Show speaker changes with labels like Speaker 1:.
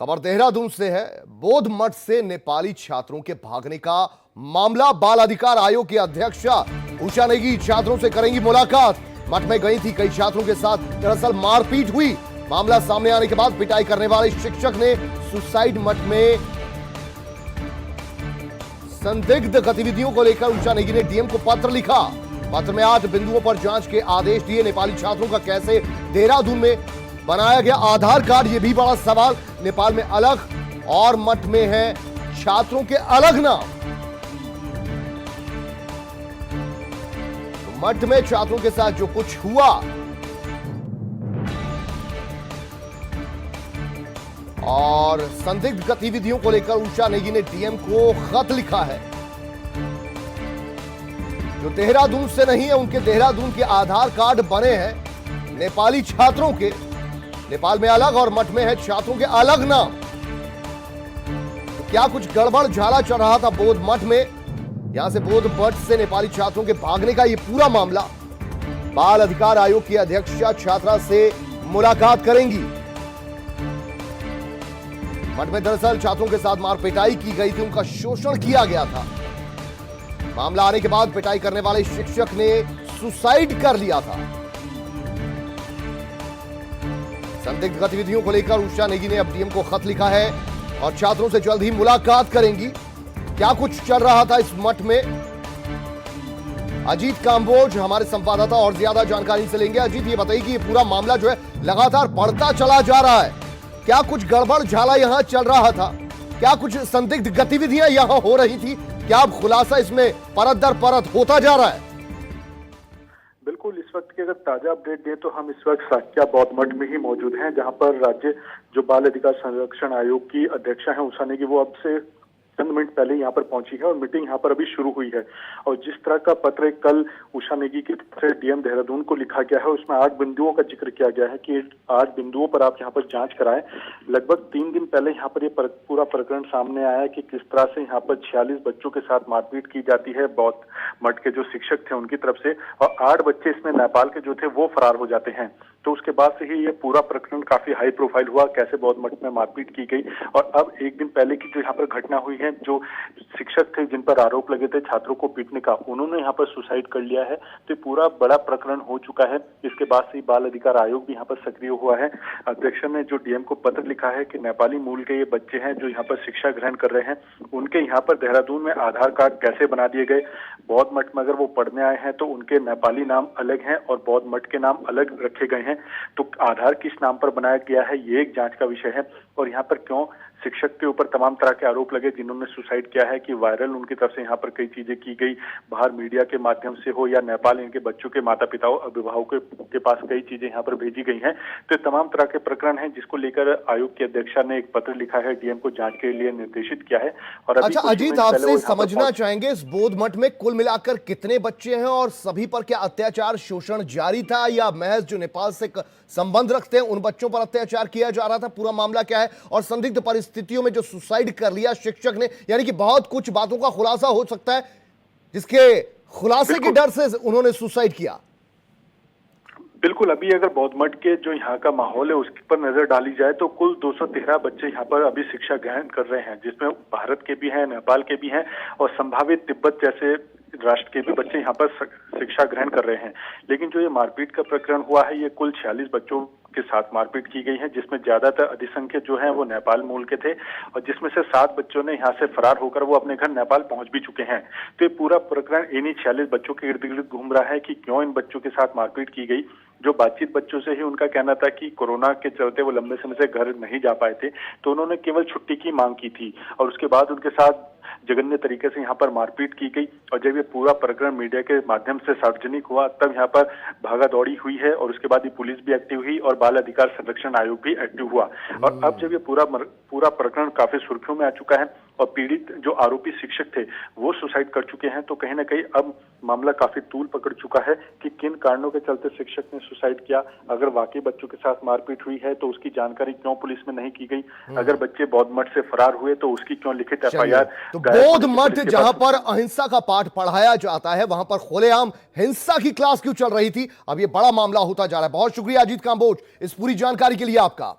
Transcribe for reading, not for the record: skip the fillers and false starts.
Speaker 1: खबर देहरादून से है। बोध मठ से नेपाली छात्रों के भागने का मामला। बाल अधिकार आयोग की अध्यक्षा उषा नेगी छात्रों से करेंगी मुलाकात। मठ में गई थी, कई छात्रों के साथ दरअसल मारपीट हुई। मामला सामने आने के बाद पिटाई करने वाले शिक्षक ने सुसाइड मठ में संदिग्ध गतिविधियों को लेकर उषा नेगी ने डीएम को पत्र लिखा। पत्र में 8 बिंदुओं पर जांच के आदेश दिए। नेपाली छात्रों का कैसे देहरादून में बनाया गया आधार कार्ड, यह भी बड़ा सवाल। नेपाल में अलग और मठ में है छात्रों के अलग नाम। तो मठ में छात्रों के साथ जो कुछ हुआ और संदिग्ध गतिविधियों को लेकर उषा नेगी ने डीएम को खत लिखा है। जो देहरादून से नहीं है, उनके देहरादून के आधार कार्ड बने हैं नेपाली छात्रों के। नेपाल में अलग और मठ में है छात्रों के अलग नाम। तो क्या कुछ गड़बड़ झाला चल रहा था बोध मठ में? यहां से बोध मठ से नेपाली छात्रों के भागने का यह पूरा मामला। बाल अधिकार आयोग की अध्यक्षा छात्रा से मुलाकात करेंगी। मठ में दरअसल छात्रों के साथ मार पिटाई की गई थी, उनका शोषण किया गया था। मामला आने के बाद पिटाई करने वाले शिक्षक ने सुसाइड कर लिया था। संदिग्ध गतिविधियों को लेकर उषा नेगी ने अब डीएम को खत लिखा है और छात्रों से जल्द ही मुलाकात करेंगी। क्या कुछ चल रहा था इस मठ में? अजीत कांबोज हमारे संवाददाता और ज्यादा जानकारी से लेंगे। अजीत, ये बताइए कि ये पूरा मामला जो है लगातार बढ़ता चला जा रहा है। क्या कुछ गड़बड़ झाला यहां चल रहा था? क्या कुछ संदिग्ध गतिविधियां यहां हो रही थी? क्या अब खुलासा इसमें परत दर परत होता जा रहा है?
Speaker 2: बिल्कुल, इस वक्त की अगर ताजा अपडेट दें तो हम इस वक्त साक्या बौद्ध मठ में ही मौजूद हैं, जहां पर राज्य जो बाल अधिकार संरक्षण आयोग की अध्यक्षा हैं उषा नेगी, वो अब से चंद मिनट पहले यहाँ पर पहुंची है और मीटिंग यहाँ पर अभी शुरू हुई है। और जिस तरह का पत्र कल उषा नेगी की तरफ से डीएम देहरादून को लिखा गया है, उसमें 8 बिंदुओं का जिक्र किया गया है कि 8 बिंदुओं पर आप यहाँ पर जांच कराएं। लगभग 3 दिन पहले यहाँ पर ये पूरा प्रकरण सामने आया कि किस तरह से यहाँ पर 46 बच्चों के साथ मारपीट की जाती है बौद्ध मठ के जो शिक्षक थे उनकी तरफ से, और 8 बच्चे इसमें नेपाल के जो थे वो फरार हो जाते हैं। तो उसके बाद से ही ये पूरा प्रकरण काफी हाई प्रोफाइल हुआ, कैसे बौद्ध मठ में मारपीट की गई। और अब 1 दिन पहले की जो यहाँ पर घटना हुई है, जो शिक्षक थे जिन पर आरोप लगे थे छात्रों को पीटने का, उन्होंने यहाँ पर सुसाइड कर लिया है। तो पूरा बड़ा प्रकरण हो चुका है। इसके बाद से बाल अधिकार आयोग भी यहाँ पर सक्रिय हुआ है। अध्यक्ष ने जो डीएम को पत्र लिखा है कि नेपाली मूल के ये बच्चे हैं जो यहाँ पर शिक्षा ग्रहण कर रहे हैं, उनके यहाँ पर देहरादून में आधार कार्ड कैसे बना दिए गए। बौद्ध मठ में अगर वो पढ़ने आए हैं तो उनके नेपाली नाम अलग हैं और बौद्ध मठ के नाम अलग रखे गए हैं। तो आधार किस नाम पर बनाया गया है, ये एक जांच का विषय है। और यहाँ पर क्यों शिक्षक के ऊपर तमाम तरह के आरोप लगे जिन्होंने सुसाइड किया है, कि वायरल उनकी तरफ से यहाँ पर कई चीजें की गई, बाहर मीडिया के माध्यम से हो या नेपाल इनके बच्चों के माता पिताओं अभिभावकों के पास कई चीजें यहाँ पर भेजी गई हैं। तो तमाम तरह के प्रकरण हैं जिसको लेकर आयोग की अध्यक्षा ने एक पत्र लिखा है, डीएम को जांच के लिए निर्देशित किया है। और
Speaker 1: अच्छा अजीत, आपसे समझना चाहेंगे इस बोध मठ में कुल मिलाकर कितने बच्चे हैं और सभी पर क्या अत्याचार शोषण जारी था या महज जो नेपाल से संबंध रखते हैं उन बच्चों पर अत्याचार किया जा रहा था? पूरा मामला क्या है? और संदिग्ध परिस्थितियों में जो सुसाइड कर लिया शिक्षक ने, यानी कि बहुत कुछ बातों का खुलासा हो सकता है जिसके खुलासे के डर से उन्होंने सुसाइड किया।
Speaker 2: बिल्कुल, अभी अगर बौद्ध मठ के जो यहाँ का माहौल है उसके पर नजर डाली जाए तो कुल 213 बच्चे यहाँ पर अभी शिक्षा ग्रहण कर रहे हैं, जिसमें भारत के भी हैं, नेपाल के भी हैं और संभावित तिब्बत जैसे राष्ट्र के भी बच्चे यहाँ पर शिक्षा ग्रहण कर रहे हैं। लेकिन जो ये मारपीट का प्रकरण हुआ है, ये कुल 46 बच्चों के साथ मारपीट की गई है, जिसमें ज्यादातर अधिसंख्यक जो हैं वो नेपाल मूल के थे और जिसमें से 7 बच्चों ने यहाँ से फरार होकर वो अपने घर नेपाल पहुंच भी चुके हैं। तो ये पूरा प्रकरण इन्हीं 46 बच्चों के इर्द गिर्द घूम रहा है कि क्यों इन बच्चों के साथ मारपीट की गई। जो बातचीत बच्चों से ही उनका कहना था कि कोरोना के चलते वो लंबे समय से घर नहीं जा पाए थे, तो उन्होंने केवल छुट्टी की मांग की थी और उसके बाद उनके साथ जघन्य तरीके से यहाँ पर मारपीट की गई। और जब ये पूरा प्रकरण मीडिया के माध्यम से सार्वजनिक हुआ तब यहाँ पर भागा दौड़ी हुई है और उसके बाद ही पुलिस भी एक्टिव हुई और बाल अधिकार संरक्षण आयोग भी एक्टिव हुआ। और अब जब ये पूरा प्रकरण काफी सुर्खियों में आ चुका है और पीड़ित जो आरोपी शिक्षक थे वो सुसाइड कर चुके हैं, तो कहीं ना कहीं अब मामला काफी तूल पकड़ चुका है कि किन कारणों के चलते शिक्षक ने सुसाइड किया। अगर वाकई बच्चों के साथ मारपीट हुई है तो उसकी जानकारी क्यों पुलिस में नहीं की गई। अगर बच्चे बौद्ध मठ से फरार हुए तो उसकी क्यों लिखित एफआईआर।
Speaker 1: तो बौद्ध मठ जहां पर अहिंसा का पाठ पढ़ाया जाता है वहां पर खुलेआम हिंसा की क्लास क्यों चल रही थी? अब ये बड़ा मामला होता जा रहा है। बहुत शुक्रिया अजीत कांबोज इस पूरी जानकारी के लिए आपका।